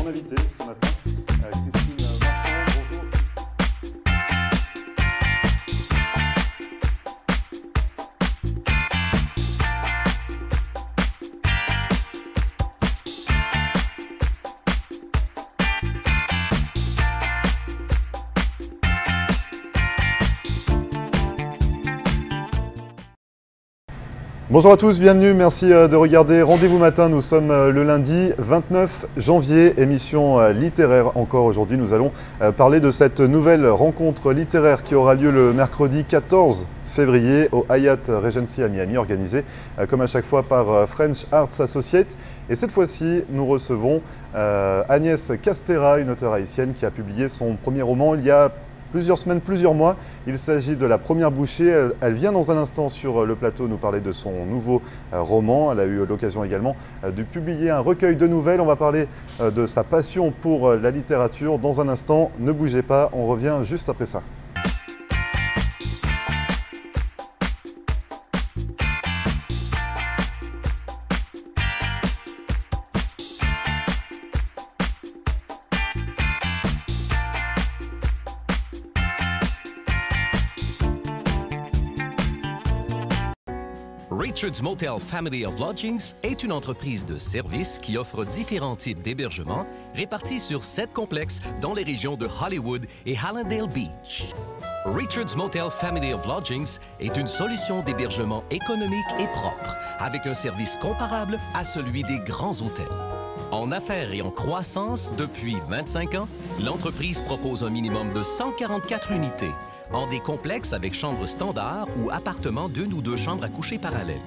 invité ce matin, Christine Marchand. Bonjour. Bonjour à tous, bienvenue, merci de regarder Rendez-vous matin. Nous sommes le lundi 29 janvier, émission littéraire encore aujourd'hui. Nous allons parler de cette nouvelle rencontre littéraire qui aura lieu le mercredi 14 février au Hyatt Regency à Miami, organisée comme à chaque fois par French Arts Associates. Et cette fois-ci, nous recevons Agnès Castera, une auteure haïtienne qui a publié son premier roman il y a plusieurs semaines, plusieurs mois. Il s'agit de La Première Bouchée. Elle vient dans un instant sur le plateau nous parler de son nouveau roman. Elle a eu l'occasion également de publier un recueil de nouvelles. On va parler de sa passion pour la littérature dans un instant. Ne bougez pas, on revient juste après ça. Richard's Motel Family of Lodgings est une entreprise de services qui offre différents types d'hébergements répartis sur 7 complexes dans les régions de Hollywood et Hallandale Beach. Richard's Motel Family of Lodgings est une solution d'hébergement économique et propre, avec un service comparable à celui des grands hôtels. En affaires et en croissance depuis 25 ans, l'entreprise propose un minimum de 144 unités, en des complexes avec chambres standards ou appartements d'une ou deux chambres à coucher parallèles.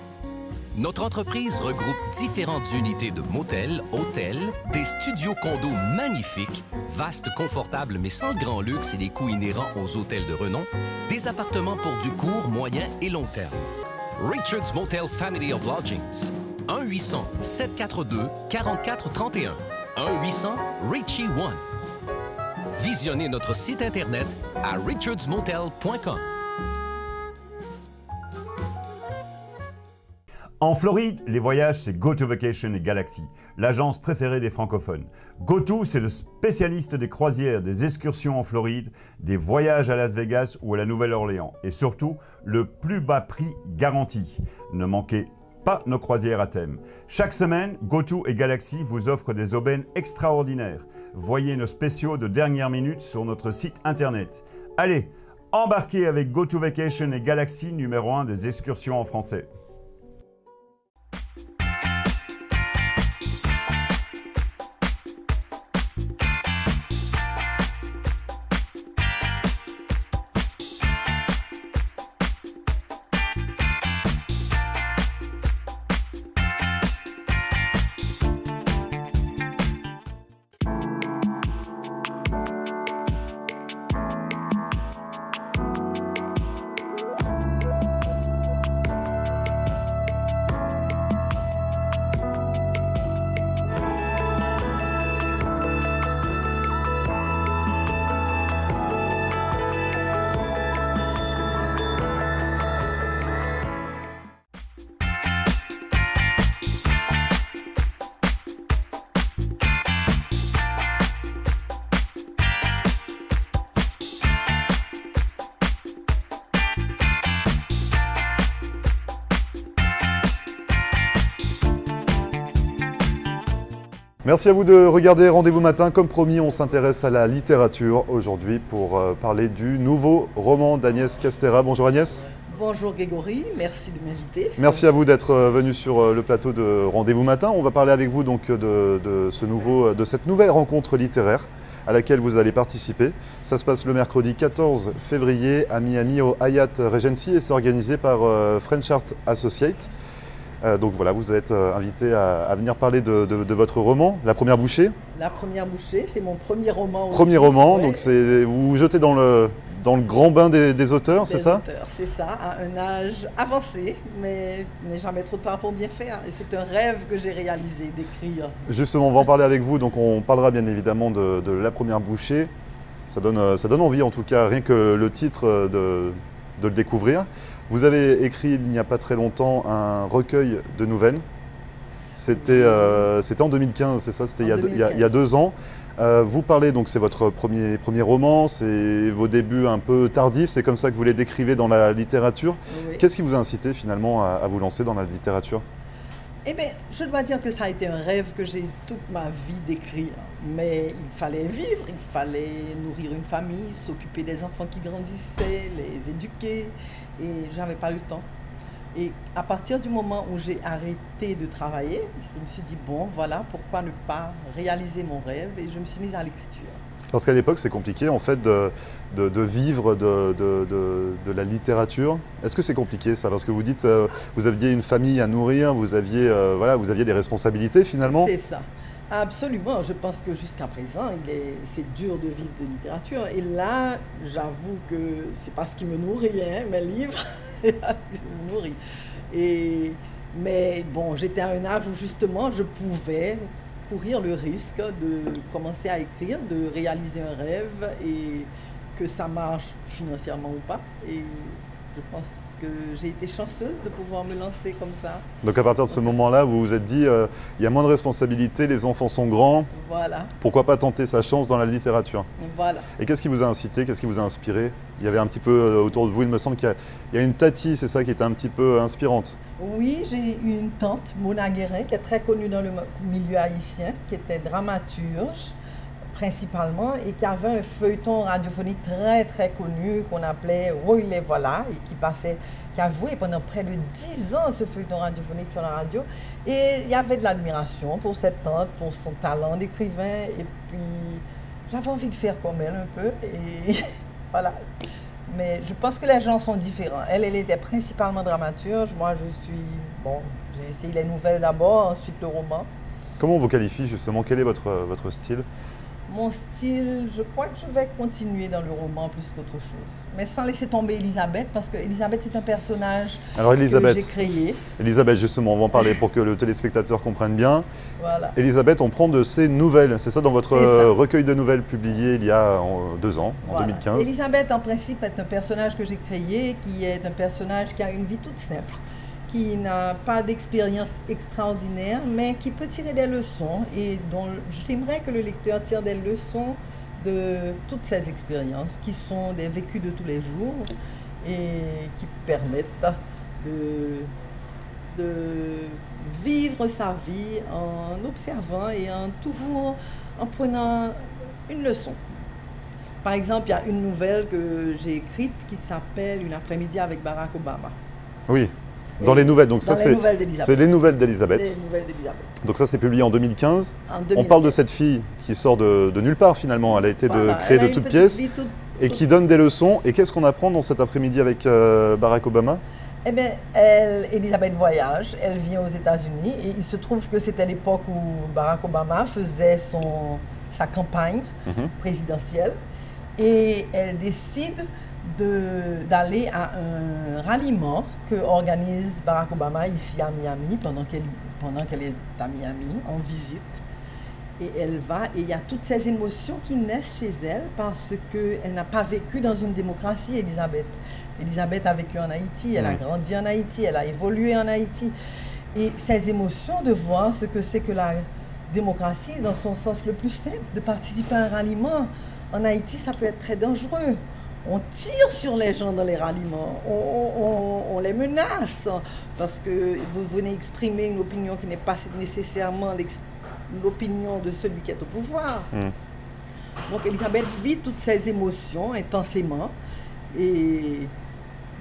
Notre entreprise regroupe différentes unités de motels, hôtels, des studios condos magnifiques, vastes, confortables mais sans le grand luxe et les coûts inhérents aux hôtels de renom, des appartements pour du court, moyen et long terme. Richard's Motel Family of Lodgings. 1-800-742-4431. 1-800-RICHIE-1. Visionnez notre site internet à richardsmotel.com. En Floride, les voyages, c'est GoTo Vacation et Galaxy, l'agence préférée des francophones. GoTo, c'est le spécialiste des croisières, des excursions en Floride, des voyages à Las Vegas ou à la Nouvelle-Orléans. Et surtout, le plus bas prix garanti. Ne manquez pas nos croisières à thème. Chaque semaine, GoTo et Galaxy vous offrent des aubaines extraordinaires. Voyez nos spéciaux de dernière minute sur notre site internet. Allez, embarquez avec GoTo Vacation et Galaxy, numéro 1 des excursions en français. Merci à vous de regarder Rendez-vous matin. Comme promis, on s'intéresse à la littérature aujourd'hui pour parler du nouveau roman d'Agnès Castera. Bonjour Agnès. Bonjour Grégory, merci de m'inviter. Merci à vous d'être venu sur le plateau de Rendez-vous matin. On va parler avec vous donc de cette nouvelle rencontre littéraire à laquelle vous allez participer. Ça se passe le mercredi 14 février à Miami au Hyatt Regency et c'est organisé par French Arts Associates. Donc voilà, vous êtes invité à venir parler de votre roman, La Première Bouchée. La Première Bouchée, c'est mon premier roman aussi. Premier roman, Ouais. donc vous vous jetez dans le grand bain des auteurs, c'est ça? C'est ça, à un âge avancé, mais jamais trop tard pour bien faire. Et c'est un rêve que j'ai réalisé, d'écrire. Justement, on va en parler avec vous, donc on parlera bien évidemment de La Première Bouchée. Ça donne envie en tout cas, rien que le titre de le découvrir. Vous avez écrit il n'y a pas très longtemps un recueil de nouvelles. C'était en 2015, c'est ça, c'était il y a 2 ans. Vous parlez, donc c'est votre premier roman, c'est vos débuts un peu tardifs, c'est comme ça que vous les décrivez dans la littérature. Oui. Qu'est-ce qui vous a incité finalement à vous lancer dans la littérature? Eh bien, je dois dire que ça a été un rêve que j'ai eu toute ma vie d'écrire. Mais il fallait vivre, il fallait nourrir une famille, s'occuper des enfants qui grandissaient, les éduquer. Et j'avais pas le temps. Et à partir du moment où j'ai arrêté de travailler, je me suis dit, bon, voilà, pourquoi ne pas réaliser mon rêve? Et je me suis mise à l'écriture. Parce qu'à l'époque, c'est compliqué en fait de vivre de la littérature. Est-ce que c'est compliqué ça? Parce que vous dites, vous aviez une famille à nourrir, vous aviez des responsabilités finalement. C'est ça. Absolument. Je pense que jusqu'à présent, c'est dur de vivre de littérature. Et là, j'avoue que c'est pas ce qui me nourrit, hein, mes livres, c'est pas ce qui me nourrit. Mais bon, j'étais à un âge où justement, je pouvais courir le risque de commencer à écrire, de réaliser un rêve et que ça marche financièrement ou pas. Et je pense que j'ai été chanceuse de pouvoir me lancer comme ça. Donc à partir de ce moment-là, vous vous êtes dit, il y a moins de responsabilités, les enfants sont grands, voilà. Pourquoi pas tenter sa chance dans la littérature? Voilà. Et qu'est-ce qui vous a incité, qu'est-ce qui vous a inspiré? Il y avait un petit peu autour de vous, il me semble qu'il y a une Tati, c'est ça, qui était un petit peu inspirante. Oui, j'ai eu une tante, Mona Guérin, qui est très connue dans le milieu haïtien, qui était dramaturge principalement et qui avait un feuilleton radiophonique très très connu qu'on appelait Oui les voilà et qui a joué pendant près de 10 ans ce feuilleton radiophonique sur la radio. Et il y avait de l'admiration pour cette tante, pour son talent d'écrivain et puis j'avais envie de faire comme elle un peu et voilà. Mais je pense que les gens sont différents. Elle était principalement dramaturge. Moi, j'ai essayé les nouvelles d'abord, ensuite le roman. Comment on vous qualifie justement? Quel est votre style? Mon style, je crois que je vais continuer dans le roman plus qu'autre chose. Mais sans laisser tomber Elisabeth, parce que Elisabeth, c'est un personnage que j'ai créé. Elisabeth, justement, on va en parler pour que le téléspectateur comprenne bien. Voilà. Elisabeth, on prend de ses nouvelles. C'est ça dans votre recueil de nouvelles publié il y a 2 ans, en 2015. Elisabeth, en principe, est un personnage que j'ai créé, qui est un personnage qui a une vie toute simple, qui n'a pas d'expérience extraordinaire, mais qui peut tirer des leçons et dont j'aimerais que le lecteur tire des leçons de toutes ces expériences qui sont des vécus de tous les jours et qui permettent de vivre sa vie en observant et en prenant une leçon. Par exemple, il y a une nouvelle que j'ai écrite qui s'appelle Une après-midi avec Barack Obama. Oui. Dans les nouvelles, donc ça c'est les nouvelles d'Elisabeth. Les nouvelles d'Elisabeth. Donc ça c'est publié en 2015. On parle de cette fille qui sort de nulle part finalement, elle a été créée de toutes pièces et qui donne des leçons. Et qu'est-ce qu'on apprend dans cet après-midi avec Barack Obama? Eh bien, Elisabeth voyage, elle vient aux États-Unis et il se trouve que c'était l'époque où Barack Obama faisait sa campagne présidentielle et elle décide d'aller à un ralliement que organise Barack Obama ici à Miami pendant qu'elle est à Miami en visite. Et elle va, et il y a toutes ces émotions qui naissent chez elle parce qu'elle n'a pas vécu dans une démocratie, Elisabeth. Elisabeth a vécu en Haïti, elle a grandi en Haïti, elle a évolué en Haïti. Et ces émotions de voir ce que c'est que la démocratie dans son sens le plus simple, de participer à un ralliement. En Haïti, ça peut être très dangereux. On tire sur les gens dans les ralliements, on les menace parce que vous venez exprimer une opinion qui n'est pas nécessairement l'opinion de celui qui est au pouvoir. Donc Elisabeth vit toutes ces émotions intensément et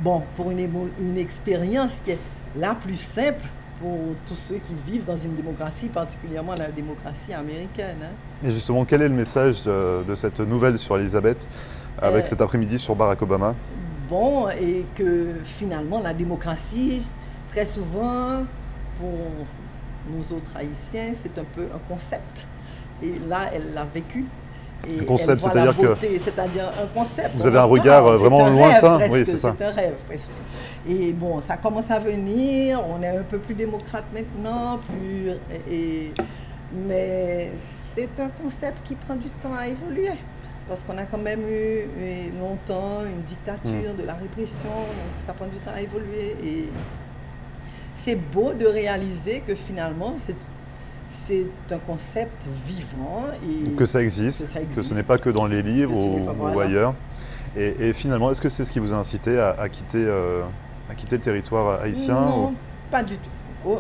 bon, pour une expérience qui est la plus simple pour tous ceux qui vivent dans une démocratie, particulièrement la démocratie américaine. Hein. Et justement, quel est le message de cette nouvelle sur Elisabeth avec cet après-midi sur Barack Obama? Bon, et que finalement, la démocratie, très souvent, pour nous autres Haïtiens, c'est un peu un concept. Et là, elle l'a vécu. Un concept, c'est-à-dire que... C'est-à-dire un concept. Vous avez un regard vraiment lointain. Oui, c'est ça. C'est un rêve, presque. Et bon, ça commence à venir, on est un peu plus démocrate maintenant, mais c'est un concept qui prend du temps à évoluer. Parce qu'on a quand même eu longtemps une dictature de la répression, donc ça prend du temps à évoluer. Et c'est beau de réaliser que finalement, c'est un concept vivant. Et que ça existe, que ce n'est pas que dans les livres ou ailleurs. Et finalement, est-ce que c'est ce qui vous a incité à quitter le territoire haïtien? Non, pas du tout.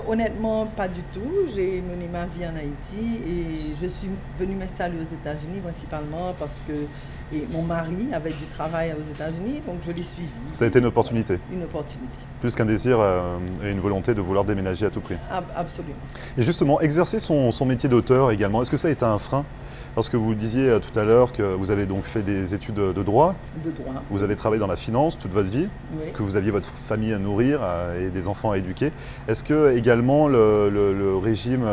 Honnêtement, pas du tout. J'ai mené ma vie en Haïti et je suis venue m'installer aux États-Unis principalement parce que mon mari avait du travail aux États-Unis, donc je l'ai suivi. Ça a été une opportunité? Une opportunité. Plus qu'un désir et une volonté de vouloir déménager à tout prix? Absolument. Et justement, exercer son métier d'auteur également, est-ce que ça a été un frein? Parce que vous disiez tout à l'heure que vous avez donc fait des études de droit. De droit. Vous avez travaillé dans la finance toute votre vie, oui. Que vous aviez votre famille à nourrir et des enfants à éduquer. Est-ce que également le régime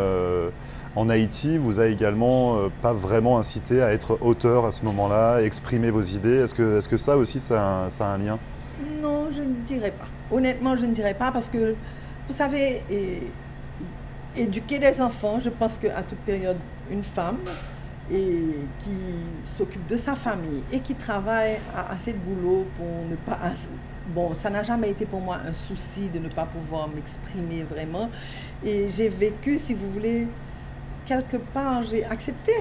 en Haïti vous a également pas vraiment incité à être auteur à ce moment-là, exprimer vos idées? Est-ce que ça aussi, ça a un lien? Non, je ne dirais pas. Honnêtement, je ne dirais pas parce que, vous savez, éduquer des enfants, je pense qu'à toute période, une femme qui s'occupe de sa famille et qui travaille a assez de boulot pour ne pas... Bon, ça n'a jamais été pour moi un souci de ne pas pouvoir m'exprimer vraiment. Et j'ai vécu, si vous voulez, quelque part, j'ai accepté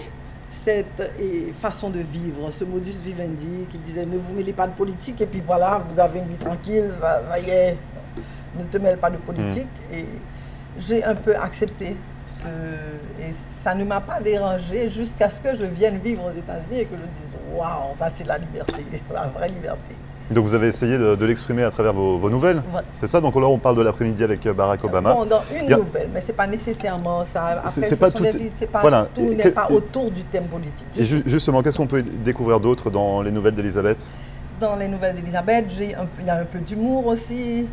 cette façon de vivre, ce modus vivendi qui disait ne vous mêlez pas de politique et puis voilà, vous avez une vie tranquille, ça y est, ne te mêle pas de politique. Et j'ai un peu accepté. Et ça ne m'a pas dérangé jusqu'à ce que je vienne vivre aux États-Unis et que je dise waouh, ça c'est la liberté, la vraie liberté. Donc vous avez essayé de l'exprimer à travers vos nouvelles, voilà. C'est ça? Donc là on parle de l'après-midi avec Barack Obama. Bon, dans une nouvelle, mais ce n'est pas nécessairement ça. C'est pas tout, voilà. Tout n'est pas autour du thème politique. Et justement, qu'est-ce qu'on peut découvrir d'autre dans les nouvelles d'Elisabeth? Dans les nouvelles d'Elisabeth, il y a un peu d'humour aussi.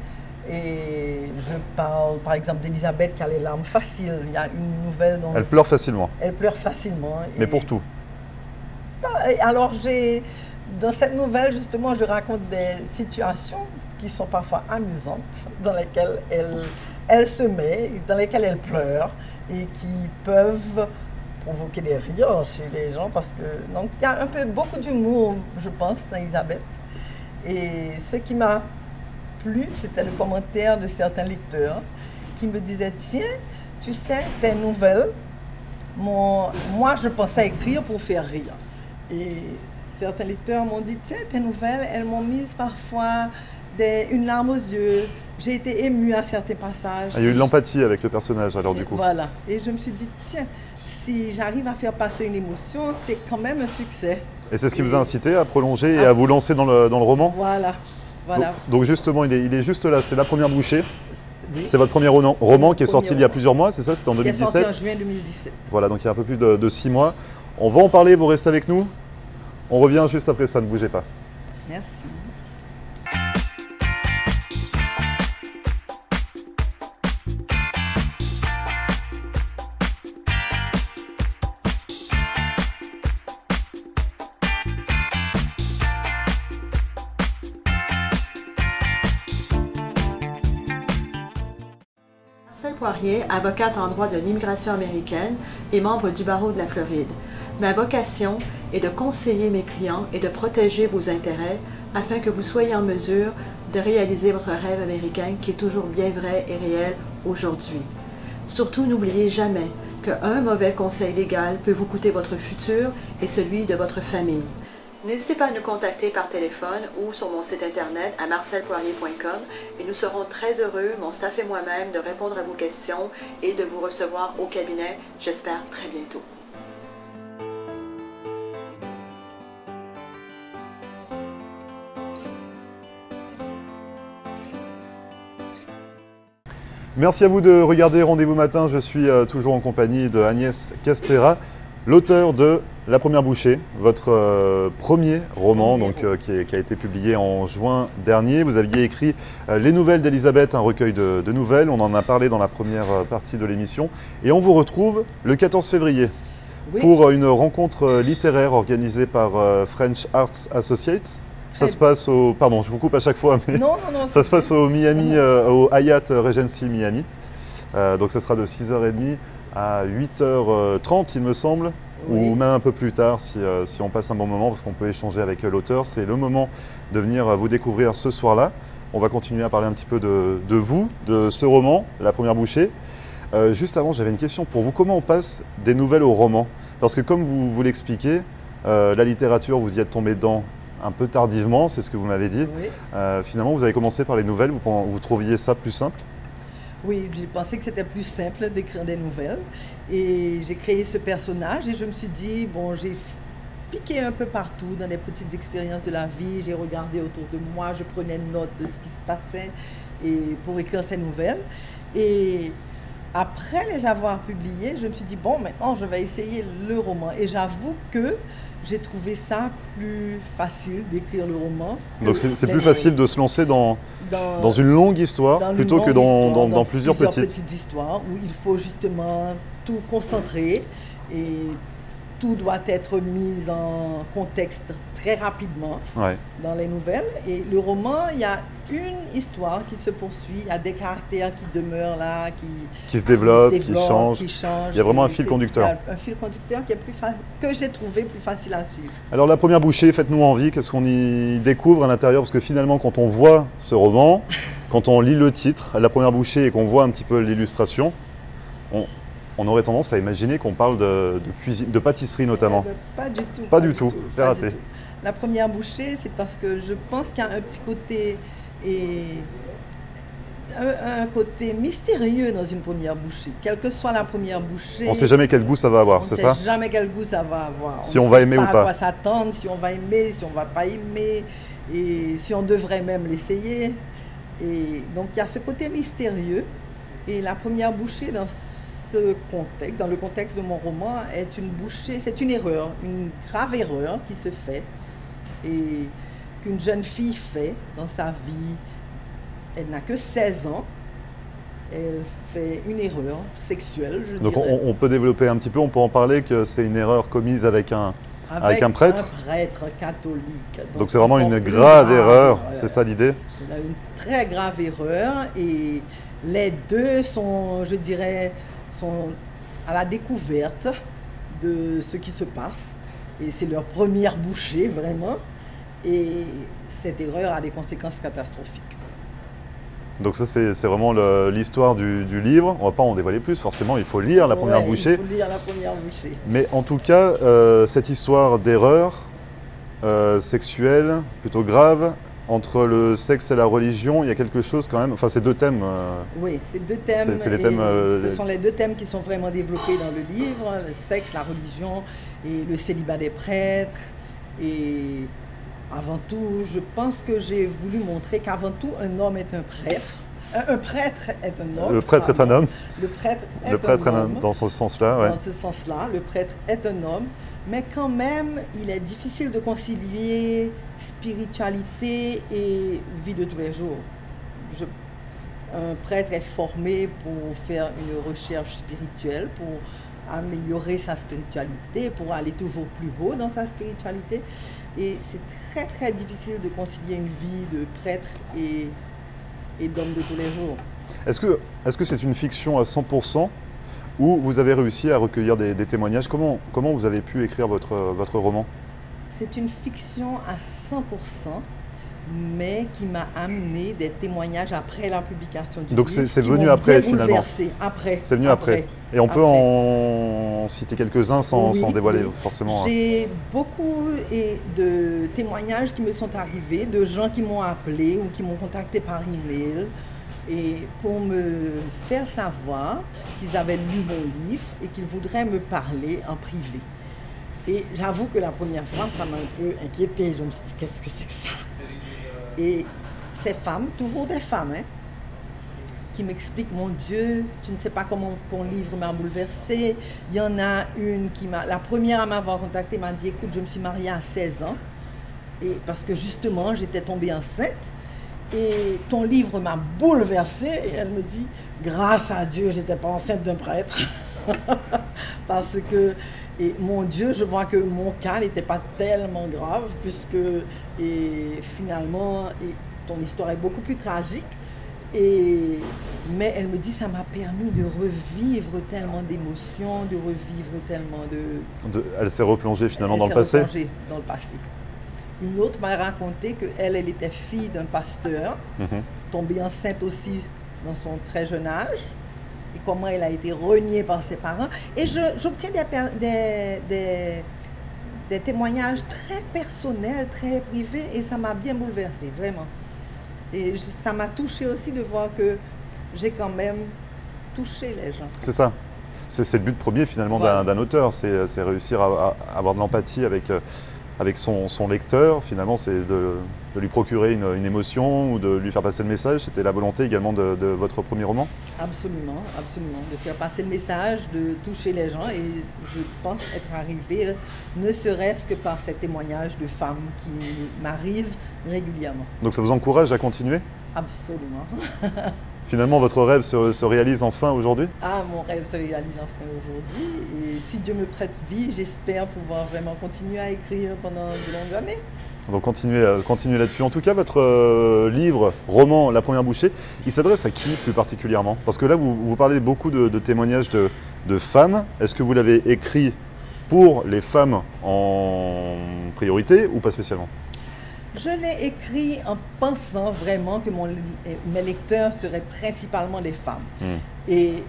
Et je parle par exemple d'Elisabeth qui a les larmes faciles. Il y a une nouvelle dont... Elle pleure facilement. Elle pleure facilement. Mais pour tout. Alors dans cette nouvelle, justement, je raconte des situations qui sont parfois amusantes, dans lesquelles elle se met, dans lesquelles elle pleure et qui peuvent provoquer des rires chez les gens parce que... Donc il y a beaucoup d'humour, je pense, dans Elisabeth. Et ce qui m'a plu, c'était le commentaire de certains lecteurs qui me disaient « Tiens, tu sais, tes nouvelles, moi je pensais écrire pour faire rire. » Et certains lecteurs m'ont dit « Tiens, tes nouvelles, elles m'ont mise parfois une larme aux yeux. J'ai été émue à certains passages. » Il y a eu de l'empathie avec le personnage alors du coup. Voilà. Et je me suis dit « Tiens, si j'arrive à faire passer une émotion, c'est quand même un succès. » Et c'est ce qui vous a incité à prolonger et à vous lancer dans le roman? Voilà. Voilà. Donc justement, il est juste là, c'est La Première Bouchée. Oui. C'est votre premier roman qui est sorti il y a plusieurs mois, c'est ça? C'était en 2017? Il est sorti en juin 2017. Voilà, donc il y a un peu plus de 6 mois. On va en parler, vous restez avec nous. On revient juste après ça, ne bougez pas. Merci. Marcelle Poirier, avocate en droit de l'immigration américaine et membre du barreau de la Floride. Ma vocation est de conseiller mes clients et de protéger vos intérêts afin que vous soyez en mesure de réaliser votre rêve américain qui est toujours bien vrai et réel aujourd'hui. Surtout, n'oubliez jamais qu'un mauvais conseil légal peut vous coûter votre futur et celui de votre famille. N'hésitez pas à nous contacter par téléphone ou sur mon site internet à marcelpoirier.com et nous serons très heureux, mon staff et moi-même, de répondre à vos questions et de vous recevoir au cabinet, j'espère très bientôt. Merci à vous de regarder Rendez-vous Matin. Je suis toujours en compagnie de Agnès Castera, l'auteur de La Première Bouchée, votre premier roman qui a été publié en juin dernier. Vous aviez écrit Les Nouvelles d'Elisabeth, un recueil de nouvelles. On en a parlé dans la première partie de l'émission. Et on vous retrouve le 14 février pour une rencontre littéraire organisée par French Arts Associates. Ça se passe au... Pardon, je vous coupe à chaque fois, mais non, ça se passe au Miami, au Hyatt Regency Miami. Donc ça sera de 6h30 à 8h30, il me semble, ou même un peu plus tard si on passe un bon moment, parce qu'on peut échanger avec l'auteur. C'est le moment de venir vous découvrir ce soir-là. On va continuer à parler un petit peu de vous, de ce roman, La Première Bouchée. Juste avant, j'avais une question pour vous. Comment on passe des nouvelles au roman? Parce que comme vous l'expliquez, la littérature, vous y êtes tombé dedans un peu tardivement, c'est ce que vous m'avez dit. Oui. Finalement, vous avez commencé par les nouvelles, vous trouviez ça plus simple? Oui, j'ai pensé que c'était plus simple d'écrire des nouvelles. Et j'ai créé ce personnage et je me suis dit, bon, j'ai piqué un peu partout dans les petites expériences de la vie. J'ai regardé autour de moi, je prenais note de ce qui se passait et pour écrire ces nouvelles. Et après les avoir publiées, je me suis dit, bon, maintenant, je vais essayer le roman. Et j'avoue que j'ai trouvé ça plus facile d'écrire le roman. Donc c'est plus facile de se lancer dans une longue histoire plutôt que dans plusieurs petites histoires où il faut justement tout concentrer et tout doit être mis en contexte très rapidement dans les nouvelles. Et le roman, il y a une histoire qui se poursuit, il y a des caractères qui demeurent là, qui se développent, qui changent. Il y a vraiment un fil conducteur. Il y a un fil conducteur qui est que j'ai trouvé plus facile à suivre. Alors La Première Bouchée, faites-nous envie, qu'est-ce qu'on y découvre à l'intérieur? Parce que finalement, quand on voit ce roman, quand on lit le titre, La Première Bouchée, et qu'on voit un petit peu l'illustration, on aurait tendance à imaginer qu'on parle de cuisine, de pâtisserie notamment. Pas du tout. Pas du tout, c'est raté. La Première Bouchée, c'est parce que je pense qu'il y a un petit côté un côté mystérieux dans une première bouchée. Quelle que soit la première bouchée, on ne sait jamais quel goût ça va avoir, c'est ça? On ne sait jamais quel goût ça va avoir. Si on va aimer ou pas. À quoi s'attendre, si on va aimer, si on ne va pas aimer, et si on devrait même l'essayer. Et donc il y a ce côté mystérieux. Et la première bouchée dans ce contexte, dans le contexte de mon roman, est une bouchée, c'est une erreur, une grave erreur qui se fait et qu'une jeune fille fait dans sa vie. Elle n'a que 16 ans, elle fait une erreur sexuelle, je Donc dirais. on peut développer un petit peu, on peut en parler que c'est une erreur commise avec un prêtre? Un prêtre catholique. Donc c'est vraiment une grave erreur, c'est ça l'idée? C'est une très grave erreur et les deux sont, je dirais, sont à la découverte de ce qui se passe. Et c'est leur première bouchée, vraiment. Et cette erreur a des conséquences catastrophiques. Donc ça, c'est vraiment l'histoire du livre. On ne va pas en dévoiler plus, forcément, il faut lire La Première Bouchée. Il faut lire La Première Bouchée. Mais en tout cas, cette histoire d'erreur sexuelle, plutôt grave, entre le sexe et la religion, il y a quelque chose quand même, enfin c'est deux thèmes. Oui, c'est deux thèmes. C'est les thèmes ce sont les deux thèmes qui sont vraiment développés dans le livre, le sexe, la religion et le célibat des prêtres. Et avant tout, je pense que j'ai voulu montrer qu'avant tout, un homme est un prêtre. Un prêtre est un homme. Le prêtre est un homme. Le prêtre est un homme. Dans ce sens-là, ouais. Dans ce sens-là, le prêtre est un homme. Mais quand même, il est difficile de concilier spiritualité et vie de tous les jours. Un prêtre est formé pour faire une recherche spirituelle, pour améliorer sa spiritualité, pour aller toujours plus haut dans sa spiritualité. Et c'est très très difficile de concilier une vie de prêtre et d'homme de tous les jours. Est-ce que c'est une fiction à 100% ou vous avez réussi à recueillir des témoignages? Comment vous avez pu écrire votre roman? C'est une fiction à 100%, mais qui m'a amené des témoignages après la publication du livre. Donc c'est venu après finalement? Après. C'est venu après. Et on peut en citer quelques-uns sans dévoiler forcément. J'ai beaucoup de témoignages qui me sont arrivés, de gens qui m'ont appelé ou qui m'ont contacté par email et pour me faire savoir qu'ils avaient lu mon livre et qu'ils voudraient me parler en privé. Et j'avoue que la première fois, ça m'a un peu inquiétée. Je me suis dit, qu'est-ce que c'est que ça? Et ces femmes, toujours des femmes, qui m'expliquent, mon Dieu, tu ne sais pas comment ton livre m'a bouleversée. Il y en a une la première à m'avoir contactée m'a dit, écoute, je me suis mariée à 16 ans, et parce que justement, j'étais tombée enceinte, et ton livre m'a bouleversée, et elle me dit, grâce à Dieu, je n'étais pas enceinte d'un prêtre. Parce que, et mon Dieu, je vois que mon cas n'était pas tellement grave, puisque finalement, ton histoire est beaucoup plus tragique. Mais elle me dit, ça m'a permis de revivre tellement d'émotions, de revivre tellement de... Elle s'est replongée finalement dans le passé. Dans le passé. Une autre m'a raconté qu'elle était fille d'un pasteur, tombée enceinte aussi dans son très jeune âge, et comment elle a été reniée par ses parents. Et j'obtiens des témoignages très personnels, très privés, et ça m'a bien bouleversée, vraiment. Et ça m'a touchée aussi de voir que j'ai quand même touché les gens. C'est ça. C'est le but premier finalement d'un auteur, c'est réussir à avoir de l'empathie avec son lecteur. Finalement, c'est de lui procurer une émotion ou de lui faire passer le message. C'était la volonté également de votre premier roman? Absolument, absolument. De faire passer le message, de toucher les gens. Et je pense être arrivée, ne serait-ce que par ces témoignages de femmes qui m'arrivent régulièrement. Donc ça vous encourage à continuer? Absolument. Finalement, votre rêve se réalise enfin aujourd'hui? Ah, mon rêve se réalise enfin aujourd'hui. Et si Dieu me prête vie, j'espère pouvoir vraiment continuer à écrire pendant de longues années. Donc continuez là-dessus. En tout cas, votre livre, roman, La Première Bouchée, il s'adresse à qui plus particulièrement? Parce que là, vous parlez beaucoup de témoignages de femmes. Est-ce que vous l'avez écrit pour les femmes en priorité ou pas spécialement? Je l'ai écrit en pensant vraiment que mes lecteurs seraient principalement des femmes. Et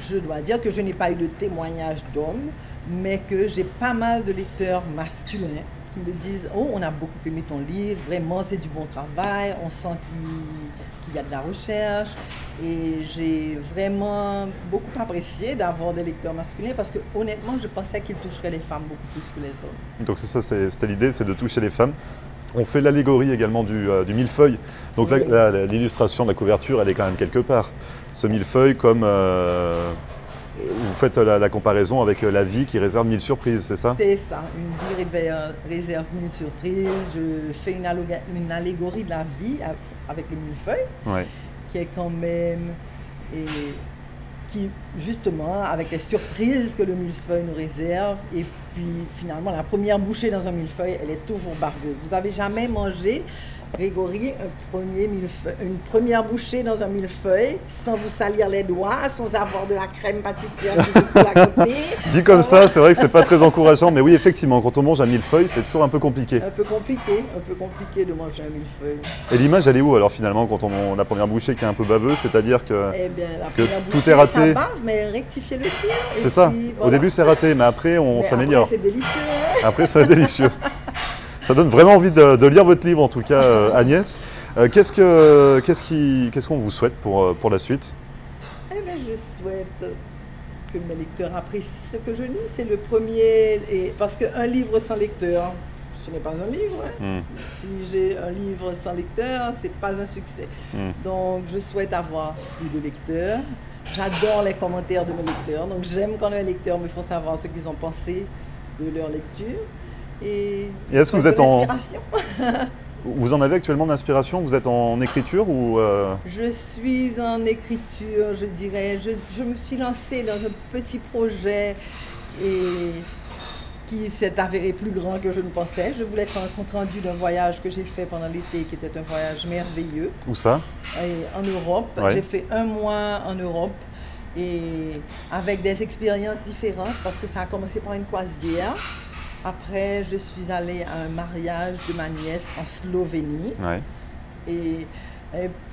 je dois dire que je n'ai pas eu de témoignages d'hommes, mais que j'ai pas mal de lecteurs masculins qui me disent « Oh, on a beaucoup aimé ton livre, vraiment c'est du bon travail, on sent qu'il y a de la recherche. » Et j'ai vraiment beaucoup apprécié d'avoir des lecteurs masculins parce que honnêtement, je pensais qu'ils toucheraient les femmes beaucoup plus que les hommes. Donc c'est ça, c'était l'idée, c'est de toucher les femmes. On fait l'allégorie également du millefeuille. Donc oui. L'illustration de la couverture, elle est quand même quelque part. Ce millefeuille, comme vous faites la comparaison avec la vie qui réserve 1000 surprises, c'est ça? C'est ça, une vie réserve 1000 surprises. Je fais une allégorie de la vie avec le millefeuille, qui est quand même... qui justement, avec les surprises que le millefeuille nous réserve, et puis finalement, la première bouchée dans un millefeuille, elle est toujours barbeuse. Vous n'avez jamais mangé, Grégory, une première bouchée dans un millefeuille, sans vous salir les doigts, sans avoir de la crème pâtissière qui vous coule à côté. Dit comme ça, c'est vrai que c'est pas très encourageant, mais oui, effectivement, quand on mange un millefeuille, c'est toujours un peu compliqué. Un peu compliqué de manger un millefeuille. Et l'image, elle est où alors finalement, quand la première bouchée qui est un peu baveuse, c'est-à-dire que, eh bien, tout est raté? Ça bave, mais rectifiez le tir. C'est ça, voilà. Au début c'est raté, mais après on s'améliore. Après c'est délicieux. Après c'est délicieux. Ça donne vraiment envie de lire votre livre, en tout cas, Agnès. Qu'est-ce qu'on vous souhaite pour la suite? Eh bien, je souhaite que mes lecteurs apprécient ce que je lis. C'est le premier, parce qu'un livre sans lecteur, ce n'est pas un livre. Si j'ai un livre sans lecteur, ce n'est pas un succès. Donc, je souhaite avoir plus de lecteurs. J'adore les commentaires de mes lecteurs. Donc, j'aime quand mes lecteurs me font savoir ce qu'ils ont pensé de leur lecture. Et est-ce que vous êtes en... inspiration. Vous en avez actuellement de l'inspiration? Vous êtes en écriture ou Je suis en écriture, je dirais. Je me suis lancée dans un petit projet qui s'est avéré plus grand que je ne pensais. Je voulais faire un compte-rendu d'un voyage que j'ai fait pendant l'été, qui était un voyage merveilleux. Où ça? En Europe. Ouais. J'ai fait 1 mois en Europe et avec des expériences différentes parce que ça a commencé par une croisière. Après, je suis allée à un mariage de ma nièce en Slovénie. Ouais. Et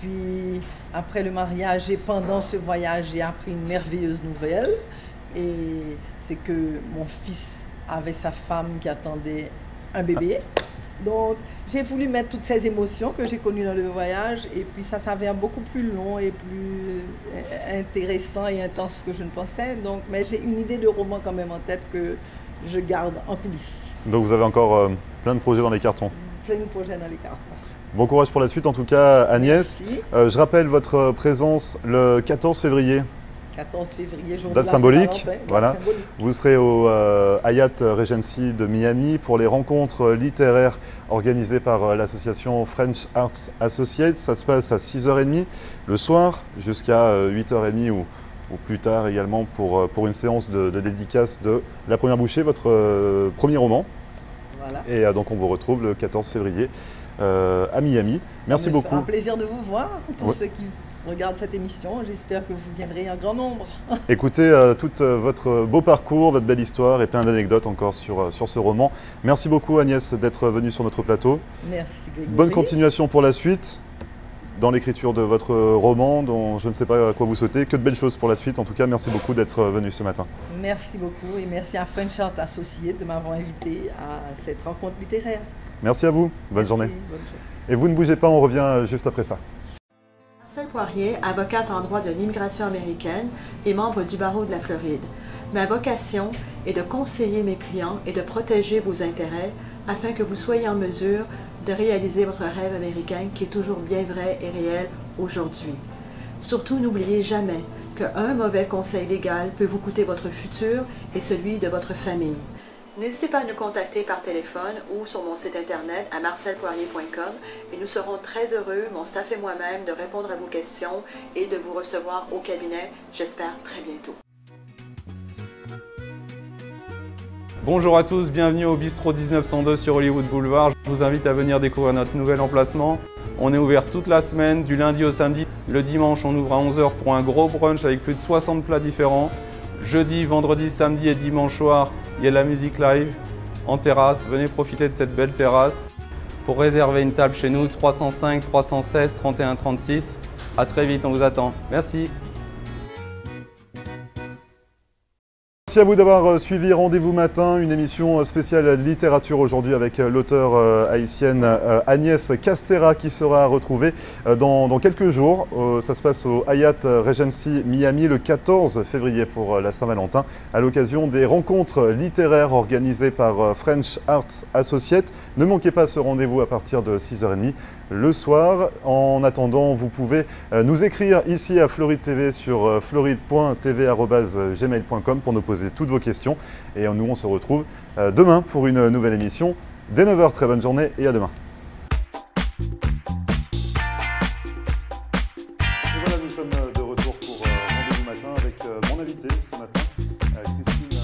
puis, après le mariage et pendant ce voyage, j'ai appris une merveilleuse nouvelle. Et c'est que mon fils avait sa femme qui attendait un bébé. Donc, j'ai voulu mettre toutes ces émotions que j'ai connues dans le voyage. Et puis, ça s'avère beaucoup plus long et plus intéressant et intense que je ne pensais. Donc, mais j'ai une idée de roman quand même en tête que je garde en coulisses. Donc vous avez encore plein de projets dans les cartons? Plein de projets dans les cartons. Bon courage pour la suite en tout cas, Agnès. Je rappelle votre présence le 14 février. 14 février, jour date de la symbolique. Saint-Valentin. Voilà. Date symbolique. Vous serez au Hyatt Regency de Miami pour les rencontres littéraires organisées par l'association French Arts Associates. Ça se passe à 6h30 le soir jusqu'à 8h30 ou plus tard également pour une séance de dédicace de La Première Bouchée, votre premier roman. Voilà. Et donc on vous retrouve le 14 février à Miami. Merci beaucoup. C'est un plaisir de vous voir, tous ceux qui regarde cette émission. J'espère que vous viendrez en grand nombre. Écoutez tout votre beau parcours, votre belle histoire et plein d'anecdotes encore sur ce roman. Merci beaucoup Agnès d'être venue sur notre plateau. Merci Grégory. Bonne continuation pour la suite dans l'écriture de votre roman dont je ne sais pas à quoi vous sautez. Que de belles choses pour la suite. En tout cas, merci beaucoup d'être venu ce matin. Merci beaucoup et merci à French Art Associates de m'avoir invité à cette rencontre littéraire. Merci à vous. Bonne journée. Bonne journée. Et vous ne bougez pas, on revient juste après ça. Marcelle Poirier, avocate en droit de l'immigration américaine et membre du barreau de la Floride. Ma vocation est de conseiller mes clients et de protéger vos intérêts afin que vous soyez en mesure de réaliser votre rêve américain qui est toujours bien vrai et réel aujourd'hui. Surtout, n'oubliez jamais qu'un mauvais conseil légal peut vous coûter votre futur et celui de votre famille. N'hésitez pas à nous contacter par téléphone ou sur mon site internet à marcelpoirier.com et nous serons très heureux, mon staff et moi-même, de répondre à vos questions et de vous recevoir au cabinet, j'espère très bientôt. Bonjour à tous, bienvenue au Bistrot 1902 sur Hollywood Boulevard. Je vous invite à venir découvrir notre nouvel emplacement. On est ouvert toute la semaine, du lundi au samedi. Le dimanche, on ouvre à 11 h pour un gros brunch avec plus de 60 plats différents. Jeudi, vendredi, samedi et dimanche soir, il y a de la musique live en terrasse. Venez profiter de cette belle terrasse. Pour réserver une table chez nous, 305 316 31 36. À très vite, on vous attend. Merci. Merci à vous d'avoir suivi Rendez-vous Matin, une émission spéciale littérature aujourd'hui avec l'auteure haïtienne Agnès Castera qui sera retrouvée dans quelques jours. Ça se passe au Hyatt Regency Miami le 14 février pour la Saint-Valentin à l'occasion des rencontres littéraires organisées par French Arts Associates. Ne manquez pas ce rendez-vous à partir de 6h30 le soir. En attendant, vous pouvez nous écrire ici à Floride TV sur floride.tv@gmail.com pour nous poser toutes vos questions. Et nous, on se retrouve demain pour une nouvelle émission. Dès 9 h, très bonne journée et à demain. Et voilà, nous sommes de retour pour Rendez-vous Matin avec mon invité ce matin, Christine